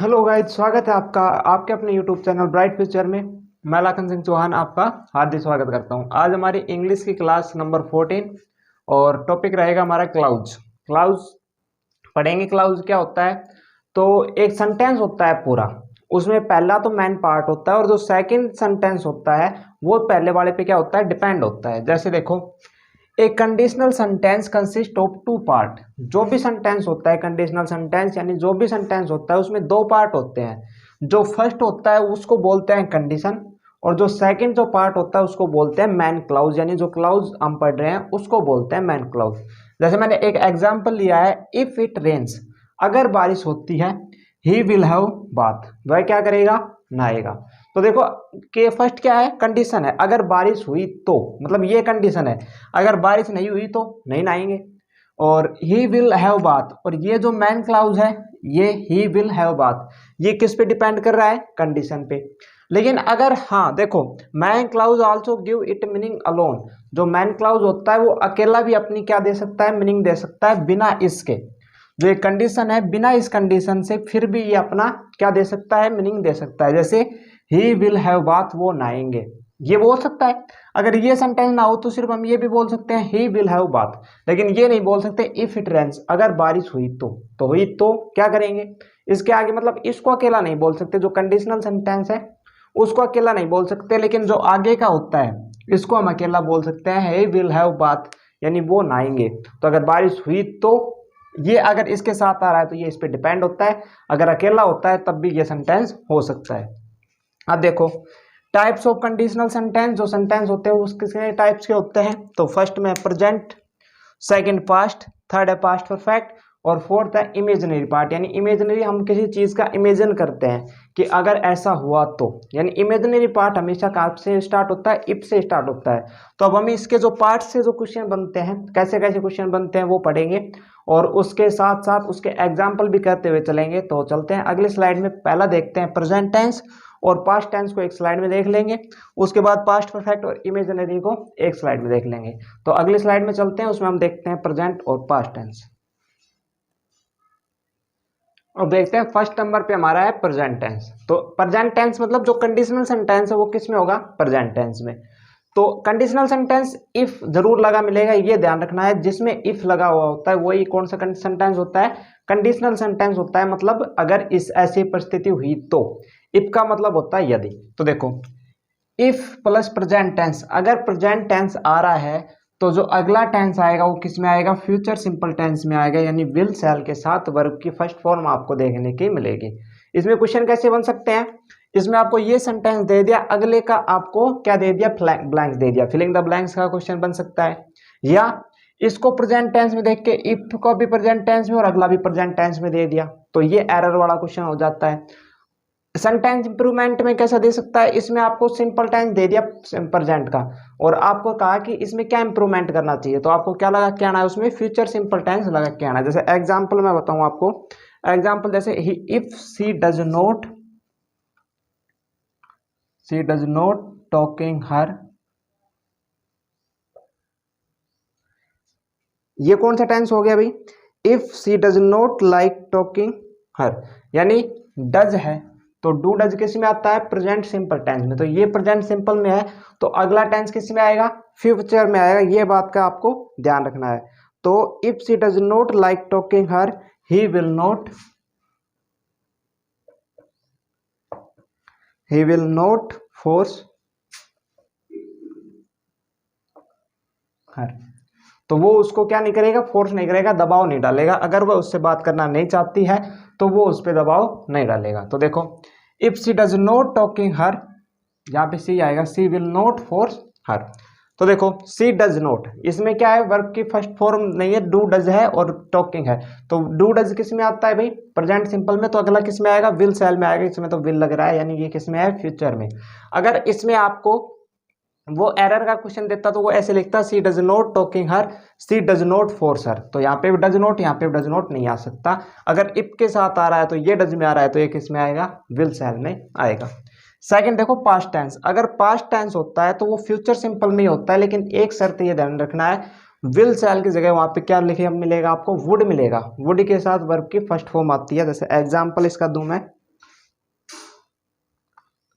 Hello guys, स्वागत है आपका आपके अपने यूट्यूब चैनल ब्राइट फ्यूचर में। मैं लाखन सिंह चौहान आपका हार्दिक स्वागत करता हूं। आज हमारी इंग्लिश की क्लास नंबर 14 और टॉपिक रहेगा हमारा क्लाउज। क्लाउज पढ़ेंगे। क्लाउज क्या होता है? तो एक सेंटेंस होता है पूरा, उसमें पहला तो मेन पार्ट होता है और जो सेकंड सेंटेंस होता है वो पहले वाले पे क्या होता है, डिपेंड होता है। जैसे देखो, एक conditional sentence consist of two part. जो भी सेंटेंस होता है कंडीशनल सेंटेंस यानी जो भी सेंटेंस होता है उसमें दो पार्ट होते हैं। जो फर्स्ट होता है उसको बोलते हैं कंडीशन, और जो सेकंड जो पार्ट होता है उसको बोलते हैं मैन क्लाउज, यानी जो क्लाउज हम पढ़ रहे हैं उसको बोलते हैं मैन क्लाउज। जैसे मैंने एक एग्जांपल लिया है, इफ इट रेन्स, अगर बारिश होती है, ही विल हैव बाथ, वह क्या करेगा, नहाएगा। तो देखो कि फर्स्ट क्या है, कंडीशन है, अगर बारिश हुई तो, मतलब ये कंडीशन है, अगर बारिश नहीं हुई तो नहीं नहाएंगे। और ही विल हैव बाथ, और ये जो मैन क्लाउज है ये ही विल हैव बाथ, ये किस पे डिपेंड कर रहा है, कंडीशन पे। लेकिन अगर हाँ देखो, main clause also give it meaning alone, जो मैन क्लाउज होता है वो अकेला भी अपनी क्या दे सकता है, मीनिंग दे सकता है बिना इसके। जो एक कंडीशन है, बिना इस कंडीशन से फिर भी ये अपना क्या दे सकता है, मीनिंग दे सकता है। जैसे ही विल हैव बाथ, वो नहाएंगे, ये बोल सकता है। अगर ये सेंटेंस ना हो तो सिर्फ हम ये भी बोल सकते हैं ही विल हैव बाथ, लेकिन ये नहीं बोल सकते इफ इट रेन्स, अगर बारिश हुई तो हुई तो क्या करेंगे। इसके आगे मतलब इसको अकेला नहीं बोल सकते, जो कंडीशनल सेंटेंस है उसको अकेला नहीं बोल सकते, लेकिन जो आगे का होता है इसको हम अकेला बोल सकते हैं, ही विल हैव बाथ, यानी वो नहाएंगे। तो अगर बारिश हुई तो, ये अगर इसके साथ आ रहा है तो ये इस पे डिपेंड होता है, अगर अकेला होता है तब भी ये सेंटेंस हो सकता है। अब देखो टाइप्स ऑफ कंडीशनल सेंटेंस, जो सेंटेंस होते हैं उसके कितने टाइप्स के होते हैं। तो फर्स्ट में प्रेजेंट, सेकंड पास्ट, थर्ड है पास्ट परफेक्ट, और फोर्थ है इमेजिनरी पार्ट, यानी इमेजिनरी हम किसी चीज का इमेजिन करते हैं कि अगर ऐसा हुआ तो, यानी इमेजिनरी पार्ट हमेशा कहाँ से स्टार्ट होता है, इफ से स्टार्ट होता है। तो अब हम इसके जो पार्ट से जो क्वेश्चन बनते हैं, कैसे कैसे क्वेश्चन बनते हैं वो पढ़ेंगे, और उसके साथ साथ उसके एग्जाम्पल भी करते हुए चलेंगे। तो चलते हैं अगले स्लाइड में, पहला देखते हैं प्रेजेंट टेंस और पास्ट टेंस को एक स्लाइड में देख लेंगे, उसके बाद पास्ट परफेक्ट और इमेजिनरी को एक स्लाइड में देख लेंगे। तो अगली स्लाइड में चलते हैं, उसमें हम देखते हैं प्रेजेंट और पास्ट टेंस। और देखते हैं फर्स्ट नंबर पे हमारा है प्रेजेंट टेंस। तो प्रेजेंट टेंस मतलब जो कंडीशनल सेंटेंस है वो किस में होगा, प्रेजेंट टेंस में। तो कंडीशनल सेंटेंस इफ जरूर लगा मिलेगा, ये ध्यान रखना है। जिसमें इफ लगा हुआ होता है वही कौन सा सेंटेंस होता है, कंडीशनल सेंटेंस होता है। मतलब अगर इस ऐसी परिस्थिति हुई तो, इफ का मतलब होता है यदि। तो देखो इफ प्लस प्रेजेंट टेंस, अगर प्रेजेंट टेंस आ रहा है तो जो अगला टेंस आएगा वो किस में आएगा, फ्यूचर सिंपल टेंस में आएगा, यानी विल शैल के साथ वर्ब की फर्स्ट फॉर्म आपको देखने की मिलेगी। इसमें क्वेश्चन कैसे बन सकते हैं, इसमें आपको ये सेंटेंस दे दिया, अगले का आपको क्या दे दिया, ब्लैंक्स दे दिया, फिलिंग द ब्लैंक्स का क्वेश्चन बन सकता है। या इसको प्रेजेंट टेंस में देख के इफ को भी प्रेजेंट टेंस में और अगला भी प्रेजेंट टेंस में दे दिया, तो ये एरर वाला क्वेश्चन हो जाता है। सेंटेंस इंप्रूवमेंट में कैसा दे सकता है, इसमें आपको सिंपल टेंस दे दिया प्रेजेंट का, और आपको कहा कि इसमें क्या इंप्रूवमेंट करना चाहिए, तो आपको क्या लगा के आना है, उसमें फ्यूचर सिंपल टेंस लगा के आना है। जैसे एग्जांपल मैं बताऊं आपको, एग्जांपल जैसे if she does not talking हर, ये कौन सा टेंस हो गया भाई, if she does not like talking हर, यानी डज है तो डू डज किस में आता है, प्रेजेंट सिंपल टेंस में। तो ये प्रेजेंट सिंपल में है तो अगला टेंस किस में आएगा, फ्यूचर में आएगा। ये बात का आपको ध्यान रखना है। तो if she does not like talking her, he will not force her, तो वो उसको क्या नहीं करेगा, फोर्स नहीं करेगा, दबाव नहीं डालेगा। अगर वह उससे बात करना नहीं चाहती है तो वो उस पर दबाव नहीं डालेगा। तो देखो if she does not talking हर, यहाँ पे सी आएगा, सी विल नॉट फोर्स हर। तो देखो सी डज नॉट, इसमें क्या है, वर्ब की फर्स्ट फॉर्म नहीं है, डू डज है और टॉकिंग है। तो डू डज किस में आता है भाई, प्रेजेंट सिंपल में, तो अगला किस में आएगा, विल सेल में आएगा। इसमें तो विल लग रहा है, यानी ये किस में है, फ्यूचर में। अगर इसमें आपको वो एरर का क्वेश्चन देता तो वो ऐसे लिखता, she does not talking her, she does not force her. तो यहाँ पे भी डज नॉट, यहाँ पे भी डज नॉट नहीं आ सकता। अगर इफ के साथ आ रहा है तो ये डज में आ रहा है तो ये किस में आएगा, विल सेल में आएगा। सेकंड देखो पास्ट टेंस, अगर पास्ट टेंस होता है तो वो फ्यूचर सिंपल में ही होता है, लेकिन एक शर्त ये ध्यान रखना है, विल सेल की जगह वहां पे क्या लिखे मिलेगा आपको, वुड मिलेगा। वुड के साथ वर्ब की फर्स्ट फॉर्म आती है। जैसे एग्जांपल इसका दूं मैं,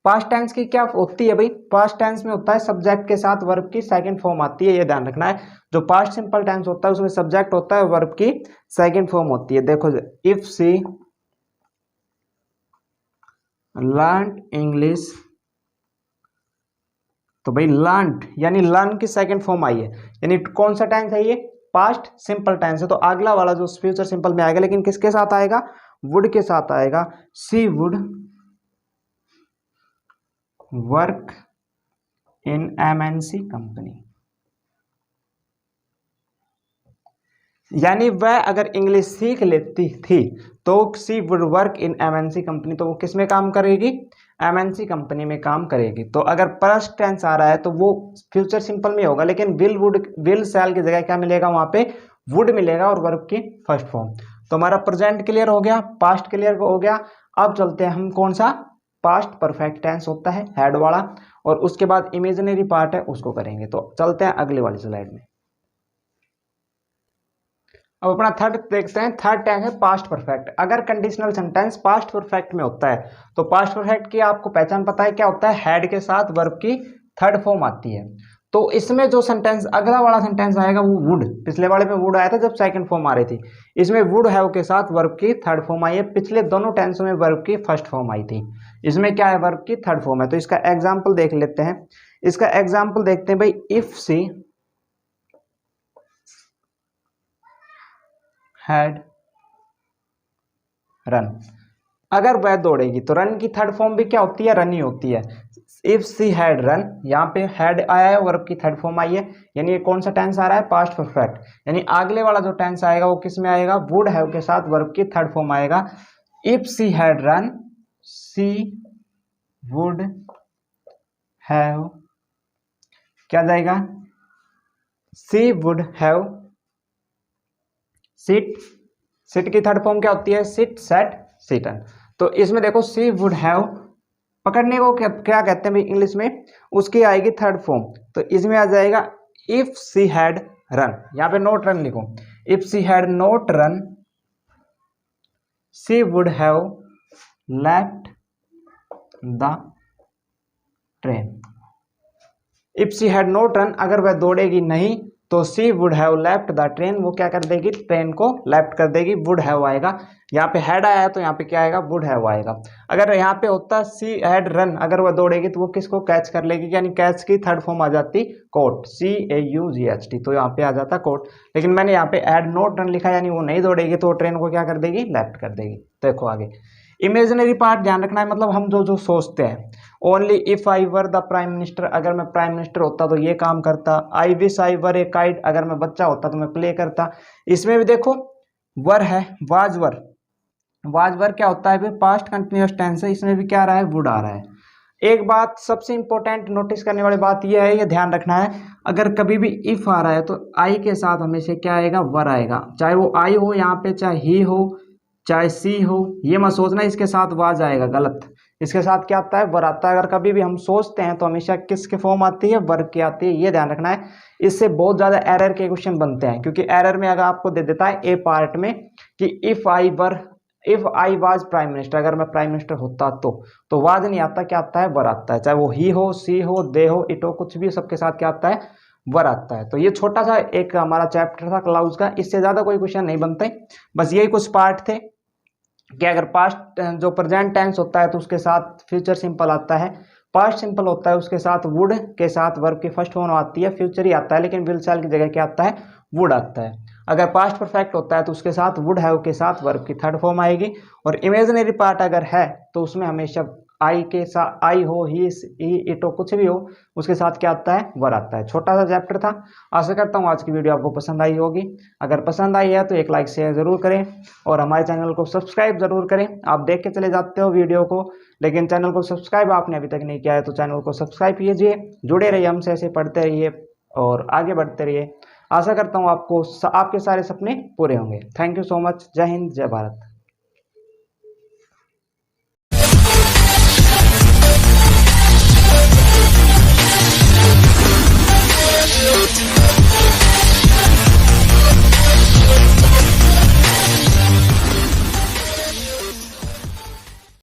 पास्ट टेंस की क्या होती है भाई, पास्ट टेंस में होता है सब्जेक्ट के साथ वर्ब की सेकंड फॉर्म आती है, ये ध्यान रखना है। जो पास्ट सिंपल टेंस होता है उसमें सब्जेक्ट होता है, वर्ब की सेकंड फॉर्म होती है। देखो, इफ सी लर्न इंग्लिश, तो भाई लर्न यानी लर्न की सेकंड फॉर्म आई है, यानी कौन सा टेंस है ये, पास्ट सिंपल टेंस है। तो अगला वाला जो फ्यूचर सिंपल में आएगा, लेकिन किसके साथ आएगा, वुड के साथ आएगा। She would work in MNC company, यानी वह अगर इंग्लिश सीख लेती थी तो she would work in MNC company, तो वो किस में काम करेगी, एमएनसी कंपनी में काम करेगी। तो अगर पास्ट टेंस आ रहा है तो वो फ्यूचर सिंपल में होगा, लेकिन विल वुड विल शैल की जगह क्या मिलेगा, वहां पे वुड मिलेगा और वर्ब की फर्स्ट फॉर्म। तो हमारा प्रेजेंट क्लियर हो गया, पास्ट क्लियर हो गया। अब चलते हैं हम कौन सा, पास्ट परफेक्ट टेंस होता है हेड वाला, और उसके बाद इमेजिनरी पार्ट है उसको करेंगे। तो चलते हैं अगले वाली स्लाइड में। अब अपना थर्ड देखते हैं। थर्ड टैग है पास्ट परफेक्ट। अगर कंडीशनल सेंटेंस पास्ट परफेक्ट में होता है तो पास्ट परफेक्ट की आपको पहचान पता है क्या होता है, हेड के साथ वर्ब की थर्ड फॉर्म आती है। तो इसमें जो सेंटेंस अगला वाला सेंटेंस आएगा वो वुड, पिछले वाले में वुड आया था जब सेकंड फॉर्म आ रही थी, इसमें वुड हैव के साथ वर्ब की थर्ड फॉर्म आई है। पिछले दोनों टेंसों में वर्ब की फर्स्ट फॉर्म आई थी, इसमें क्या है, वर्ब की थर्ड फॉर्म है। तो इसका एग्जाम्पल देख लेते हैं। इसका एग्जाम्पल देखते हैं भाई, इफ सी हैड रन, अगर वह दौड़ेगी तो रन की थर्ड फॉर्म भी क्या होती है, रन ही होती है। इफ सी हैड रन, यहाँ पे हैड आया है, वर्ब की थर्ड फॉर्म आई है, यानी ये कौन सा टेंस आ रहा है, पास्ट परफेक्ट। यानी अगले वाला जो टेंस आएगा वो किस में आएगा, वुड हैव के साथ वर्ब की थर्ड फॉर्म आएगा। If she had run, she would have, क्या जाएगा, she would have sit, sit की थर्ड फॉर्म क्या होती है, सिट सेट सिटन। तो इसमें देखो सी वुड हैव, पकड़ने को क्या कहते हैं इंग्लिश में, उसकी आएगी थर्ड फॉर्म। तो इसमें आ जाएगा इफ सी हैड रन, यहाँ पे नोट रन लिखो, if she had not run she would have left the train. If she had not run, अगर वह दौड़ेगी नहीं तो she would have left the train, वो क्या कर देगी, ट्रेन को लेफ्ट कर देगी, वुड हैव आएगा। यहाँ पे हैड आया है तो यहाँ पे क्या आएगा, वुड हैव आएगा। अगर यहाँ पे होता सी हैड रन, अगर वह दौड़ेगी तो वो किसको कैच कर लेगी, यानी कैच की थर्ड फॉर्म आ जाती कोट, CAUGHT, तो यहाँ पे आ जाता कोट। लेकिन मैंने यहाँ पे हैड नोट रन लिखा, यानी वो नहीं दौड़ेगी तो ट्रेन को क्या कर देगी, लेफ्ट कर देगी। देखो आगे इमेजिनरी पार्ट ध्यान रखना है, मतलब हम जो जो सोचते हैं। Only if I were the prime minister, अगर मैं प्राइम मिनिस्टर होता तो ये काम करता। I wish I were A kite, अगर मैं बच्चा होता तो मैं प्ले करता। इसमें भी देखो वर है, वाज वर, वाज वर क्या होता है, पास्ट कंटिन्यूअस टेंस है, इसमें भी क्या आ रहा है, वुड आ रहा है। एक बात सबसे इंपॉर्टेंट नोटिस करने वाली बात यह है, ये ध्यान रखना है, अगर कभी भी इफ आ रहा है तो आई के साथ हमेशा क्या आएगा, वर आएगा। चाहे वो आई हो यहाँ पे, चाहे ही हो, चाहे सी हो, ये मत सोचना इसके साथ वाज आएगा, गलत। इसके साथ क्या आता है, वर आता है। अगर कभी भी हम सोचते हैं तो हमेशा किसके फॉर्म आती है, वर की आती है, ये ध्यान रखना है। इससे बहुत ज्यादा एरर के क्वेश्चन बनते हैं, क्योंकि एरर में अगर आपको दे देता है ए पार्ट में कि if I was prime minister, अगर मैं प्राइम मिनिस्टर होता तो वाज नहीं आता, क्या आता है, वर आता है। चाहे वो ही हो, सी हो, दे हो, इट हो, कुछ भी, सबके साथ क्या आता है, वर आता है। तो ये छोटा सा एक हमारा चैप्टर था क्लाउज का, इससे ज्यादा कोई क्वेश्चन नहीं बनते, बस यही कुछ पार्ट थे कि अगर पास्ट जो प्रेजेंट टेंस होता है तो उसके साथ फ्यूचर सिंपल आता है, पास्ट सिंपल होता है उसके साथ वुड के साथ वर्ब की फर्स्ट फॉर्म आती है, फ्यूचर ही आता है, लेकिन विल शैल की जगह क्या आता है, वुड आता है। अगर पास्ट परफेक्ट होता है तो उसके साथ वुड हैव के साथ वर्ब की थर्ड फॉर्म आएगी, और इमेजिनरी पार्ट अगर है तो उसमें हमेशा आई के साथ, आई हो, ही, इट हो, कुछ भी हो, उसके साथ क्या आता है, वर आता है। छोटा सा चैप्टर था। आशा करता हूँ आज की वीडियो आपको पसंद आई होगी। अगर पसंद आई है तो एक लाइक शेयर जरूर करें, और हमारे चैनल को सब्सक्राइब जरूर करें। आप देख के चले जाते हो वीडियो को, लेकिन चैनल को सब्सक्राइब आपने अभी तक नहीं किया है तो चैनल को सब्सक्राइब कीजिए, जुड़े रहिए हमसे, ऐसे पढ़ते रहिए और आगे बढ़ते रहिए। आशा करता हूँ आपको आपके सारे सपने पूरे होंगे। Thank you so much. जय हिंद, जय भारत।